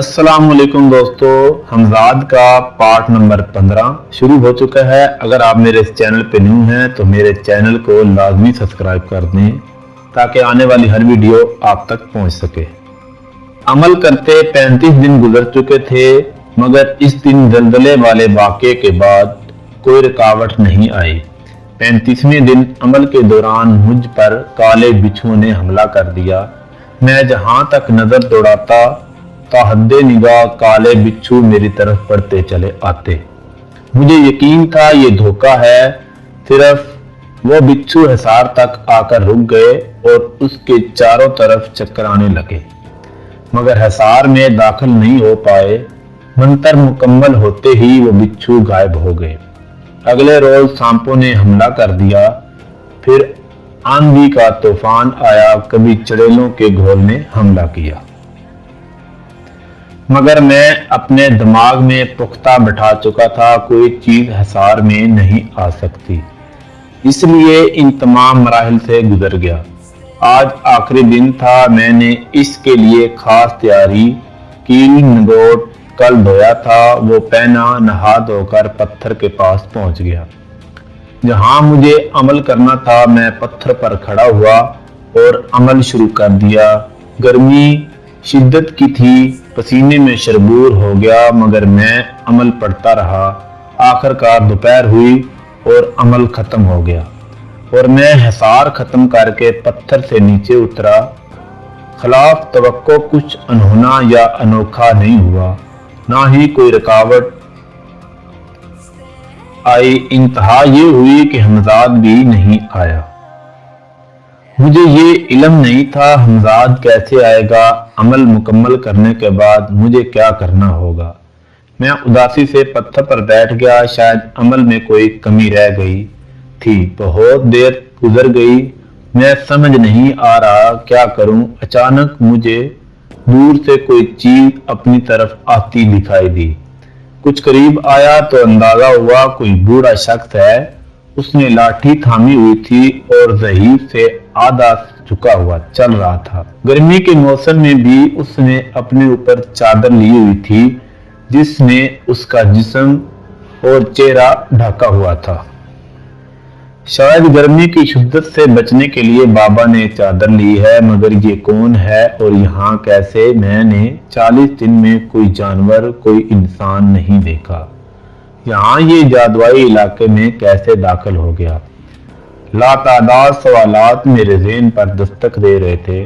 अस्सलाम वालेकुम दोस्तों, हमजाद का पार्ट नंबर 15 शुरू हो चुका है। अगर आप मेरे इस चैनल पे न्यू हैं तो मेरे चैनल को लाजमी सब्सक्राइब कर दें ताकि आने वाली हर वीडियो आप तक पहुंच सके। अमल करते 35 दिन गुजर चुके थे, मगर इस दिन दलदले वाले वाक़े के बाद कोई रुकावट नहीं आई। 35वें दिन अमल के दौरान मुझ पर काले बिच्छुओं ने हमला कर दिया। मैं जहां तक नजर दौड़ाता ताहद्दे निगाह काले बिच्छू मेरी तरफ बढ़ते चले आते। मुझे यकीन था ये धोखा है। सिर्फ वो बिच्छू हिसार तक आकर रुक गए और उसके चारों तरफ चक्कराने लगे, मगर हिसार में दाखिल नहीं हो पाए। मंतर मुकम्मल होते ही वो बिच्छू गायब हो गए। अगले रोज सांपों ने हमला कर दिया। फिर आंधी का तूफान आया, कभी चड़ेलों के घोल ने हमला किया, मगर मैं अपने दिमाग में पुख्ता बैठा चुका था कोई चीज हिसार में नहीं आ सकती, इसलिए इन तमाम मराहिल से गुजर गया। आज आखिरी दिन था। मैंने इसके लिए खास तैयारी की। नगोट कल धोया था, वो पहना, नहा धोकर पत्थर के पास पहुंच गया जहां मुझे अमल करना था। मैं पत्थर पर खड़ा हुआ और अमल शुरू कर दिया। गर्मी शिद्दत की थी, पसीने में शरबूर हो गया, मगर मैं अमल पढ़ता रहा। आखिरकार दोपहर हुई और अमल खत्म हो गया और मैं हिसार खत्म करके पत्थर से नीचे उतरा। खिलाफ तवक्को कुछ अनहोना या अनोखा नहीं हुआ, ना ही कोई रुकावट आई। इंतहा ये हुई कि हमजाद भी नहीं आया। मुझे ये इल्म नहीं था हमजाद कैसे आएगा। अमल मुकम्मल करने के बाद मुझे क्या करना होगा। मैं उदासी से पत्थर पर बैठ गया। शायद अमल में कोई कमी रह गई थी। बहुत देर गुजर गई, मैं समझ नहीं आ रहा क्या करूं। अचानक मुझे दूर से कोई चीज अपनी तरफ आती दिखाई दी। कुछ करीब आया तो अंदाजा हुआ कोई बूढ़ा शख्स है। उसने लाठी थामी हुई थी और ज़हीफ से आधा झुका हुआ चल रहा था। गर्मी के मौसम में भी उसने अपने ऊपर चादर ली हुई थी जिसने उसका जिस्म और चेहरा ढका हुआ था। शायद गर्मी की शिद्दत से बचने के लिए बाबा ने चादर ली है, मगर ये कौन है और यहाँ कैसे? मैंने 40 दिन में कोई जानवर, कोई इंसान नहीं देखा। यहाँ ये जादुई इलाके में कैसे दाखिल हो गया? लातादाद सवालात मेरे ज़हन पर दस्तक दे रहे थे।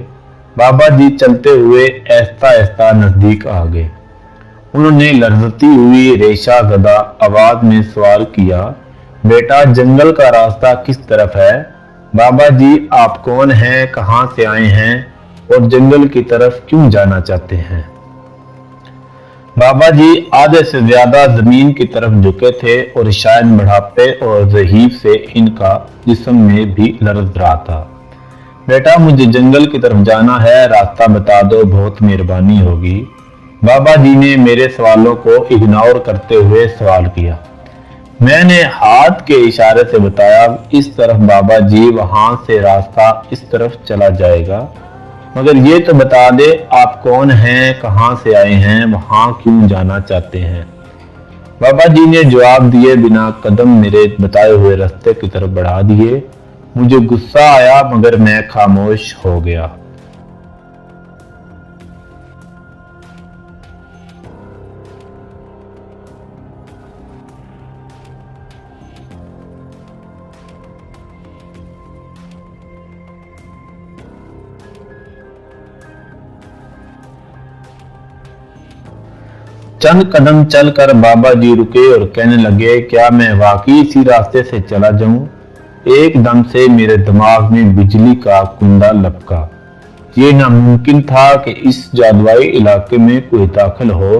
बाबा जी चलते हुए आहिस्ता आहिस्ता नजदीक आ गए। उन्होंने लर्जती हुई रेशा ज़दा आवाज में सवाल किया, बेटा जंगल का रास्ता किस तरफ है? बाबा जी आप कौन हैं, कहां से आए हैं और जंगल की तरफ क्यों जाना चाहते हैं? बाबा जी आधे से ज्यादा जमीन की तरफ झुके थे और शायद बुढ़ापे और ज़हीफ से इनका जिस्म में भी लर्ज रहा था। बेटा मुझे जंगल की तरफ जाना है, रास्ता बता दो, बहुत मेहरबानी होगी। बाबा जी ने मेरे सवालों को इग्नोर करते हुए सवाल किया। मैंने हाथ के इशारे से बताया, इस तरफ बाबा जी, वहां से रास्ता इस तरफ चला जाएगा, मगर ये तो बता दे आप कौन हैं, कहां से आए हैं, वहां क्यों जाना चाहते हैं? बाबा जी ने जवाब दिए बिना कदम मेरे बताए हुए रास्ते की तरफ बढ़ा दिए। मुझे गुस्सा आया, मगर मैं खामोश हो गया। चंद कदम चलकर बाबा जी रुके और कहने लगे, क्या मैं वाकई इसी रास्ते से चला जाऊं? एकदम से मेरे दिमाग में बिजली का कुंडा लपका। ये नामुमकिन था कि इस जादुई इलाके में कोई दाखिल हो,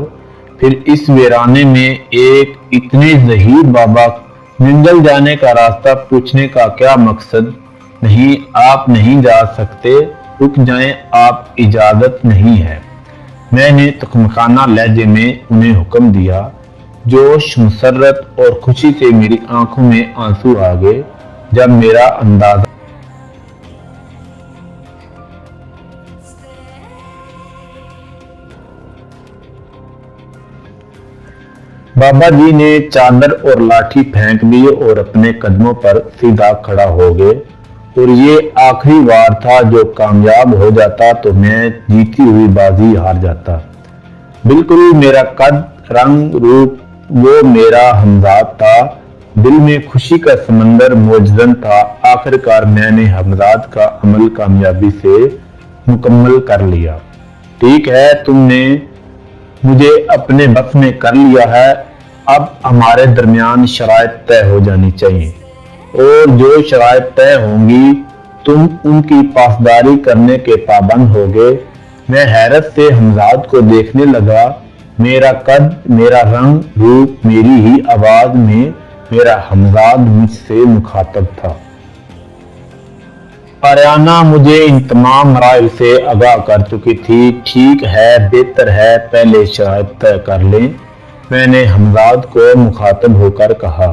फिर इस वीराने में एक इतने ज़हीर बाबा। जंगल जाने का रास्ता पूछने का क्या मकसद? नहीं, आप नहीं जा सकते, रुक जाएं, आप इजाजत नहीं है। मैंने तख्मखाना लहजे में उन्हें हुक्म दिया। जोश, मुसर्रत और खुशी से मेरी आंखों में आंसू आ गए जब मेरा अंदाजा बाबा जी ने चादर और लाठी फेंक दी और अपने कदमों पर सीधा खड़ा हो गए। और ये आखिरी वार था, जो कामयाब हो जाता तो मैं जीती हुई बाजी हार जाता। बिल्कुल मेरा कद, रंग, रूप वो मेरा हमजाद था। दिल में खुशी का समंदर मौजूद था। आखिरकार मैंने हमजाद का अमल कामयाबी से मुकम्मल कर लिया। ठीक है, तुमने मुझे अपने बस में कर लिया है। अब हमारे दरमियान शराइत तय हो जानी चाहिए, और जो शराइत तय होंगी तुम उनकी पासदारी करने के पाबंद होगे। मैं हैरत से हमजाद को देखने लगा। मेरा कद, मेरा रंग, रूप, मेरी ही आवाज में मेरा हमजाद मुझसे मुखातब था। आर्याना मुझे इन तमाम मराइल से आगाह कर चुकी थी। ठीक है, बेहतर है पहले शराइत तय कर लें। मैंने हमजाद को मुखातब होकर कहा,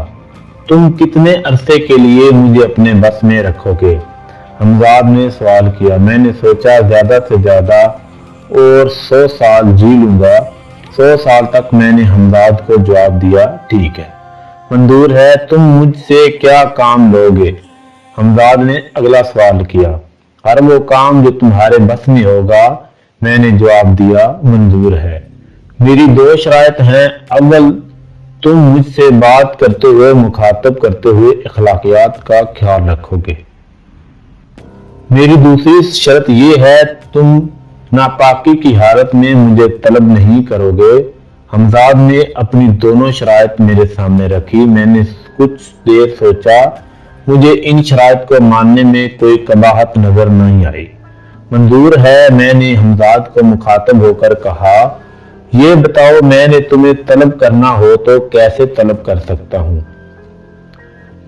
तुम कितने अरसे के लिए मुझे अपने बस में रखोगे? हमजाद ने सवाल किया। मैंने सोचा ज्यादा से ज्यादा और 100 साल जी लूंगा। 100 साल तक, मैंने हमजाद को जवाब दिया। ठीक है, मंजूर है। तुम मुझसे क्या काम लोगे? हमजाद ने अगला सवाल किया। हर वो काम जो तुम्हारे बस में होगा। मैंने जवाब दिया, मंजूर है। मेरी 2 शराइत हैं। अव्वल, तुम मुझसे बात करते हुए, मुखातब करते हुए अखलाकियात का ख्याल रखोगे। मेरी दूसरी शर्त यह है, तुम नापाकी की हालत में मुझे तलब नहीं करोगे। हमजाद ने अपनी दोनों शराइत मेरे सामने रखी। मैंने कुछ देर सोचा। मुझे इन शराइत को मानने में कोई कबाहत नजर नहीं आई। मंजूर है, मैंने हमजाद को मुखातब होकर कहा। ये बताओ, मैंने तुम्हें तलब करना हो तो कैसे तलब कर सकता हूं?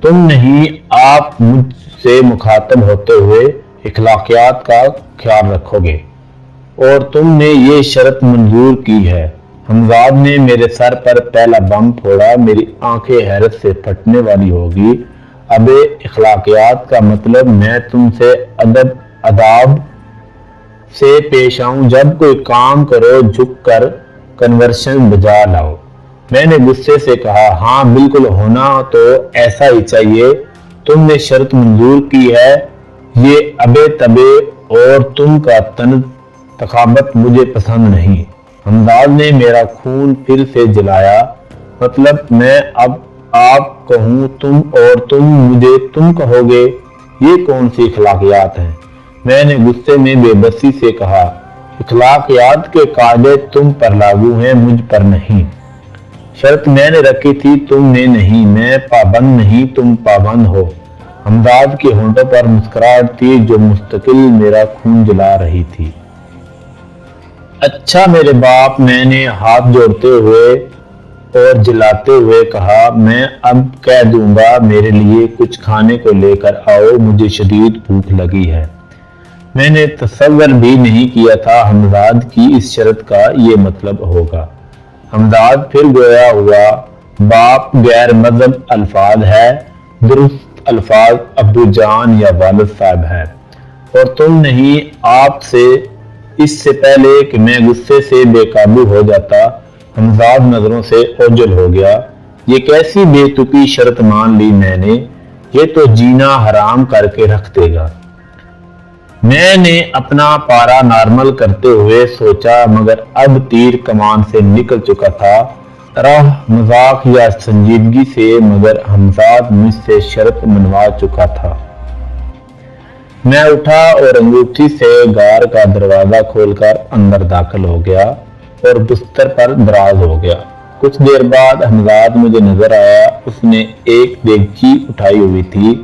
तुम नहीं, आप मुझसे मुखातब होते हुए इखलाकियात का ख्याल रखोगे, और तुमने ये शर्त मंजूर की है। हमजाद ने मेरे सर पर पहला बम फोड़ा। मेरी आंखें हैरत से फटने वाली होगी। अबे इखलाकियात का मतलब, मैं तुमसे अदब अदाब से पेश आऊं। जब कोई काम करो झुक कर कन्वर्शन बजा लाओ। मैंने गुस्से से कहा, हाँ बिल्कुल, होना तो ऐसा ही चाहिए। तुमने शर्त मंजूर की है। ये अबे तबे और तुम का तखाबत मुझे पसंद नहीं। हमजाद ने मेरा खून फिर से जलाया। मतलब, मैं अब आप कहूं तुम, और तुम मुझे तुम कहोगे। ये कौन सी इखलाकियात हैं? मैंने गुस्से में बेबसी से कहा, इखलाकियात के कायदे तुम पर लागू हैं, मुझ पर नहीं। शर्त मैंने रखी थी, तुमने नहीं। मैं पाबंद नहीं, तुम पाबंद हो। हमजाद के होंठों पर मुस्कुराहट थी, जो मुस्तकिल मेरा खून जला रही थी। अच्छा मेरे बाप, मैंने हाथ जोड़ते हुए और जलाते हुए कहा, मैं अब कह दूंगा, मेरे लिए कुछ खाने को लेकर आओ, मुझे शदीद भूख लगी है। मैंने तसव्वुर भी नहीं किया था हमजाद की इस शर्त का ये मतलब होगा। हमजाद फिर गोया हुआ। बाप गैर मजहब अल्फाज है, दुरुस्त अल्फाज अब्बू जान या वालिद साहब है। और तुम नहीं। आपसे इससे पहले कि मैं गुस्से से बेकाबू हो जाता, हमजाद नजरों से ओझल हो गया। ये कैसी बेतुकी शर्त मान ली मैंने, ये तो जीना हराम करके रख देगा। मैंने अपना पारा नॉर्मल करते हुए सोचा, मगर अब तीर कमान से निकल चुका था। तरह मजाक या संजीदगी से, मगर हमजाद मुझसे शर्त मनवा चुका था। मैं उठा और अंगूठी से गार का दरवाजा खोलकर अंदर दाखिल हो गया और बिस्तर पर दराज हो गया। कुछ देर बाद हमजाद मुझे नजर आया। उसने एक देगची उठाई हुई थी।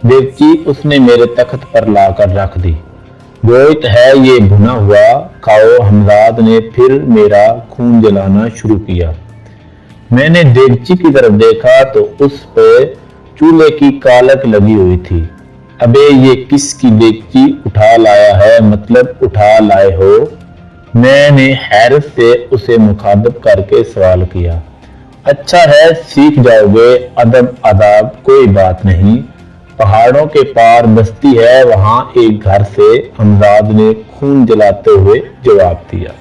देगची उसने मेरे तख्त पर लाकर रख दी। गोश्त है ये भुना हुआ, खाओ। हमजाद ने फिर मेरा खून जलाना शुरू किया। मैंने देगची की तरफ देखा तो उस पे चूल्हे की कालक लगी हुई थी। अबे ये किसकी देगची उठा लाया है? मतलब उठा लाए हो? मैंने हैरत से उसे मुखातब करके सवाल किया। अच्छा है, सीख जाओगे अदब आदाब, कोई बात नहीं। पहाड़ों के पार बस्ती है, वहां एक घर से, हमजाद ने खून जलाते हुए जवाब दिया।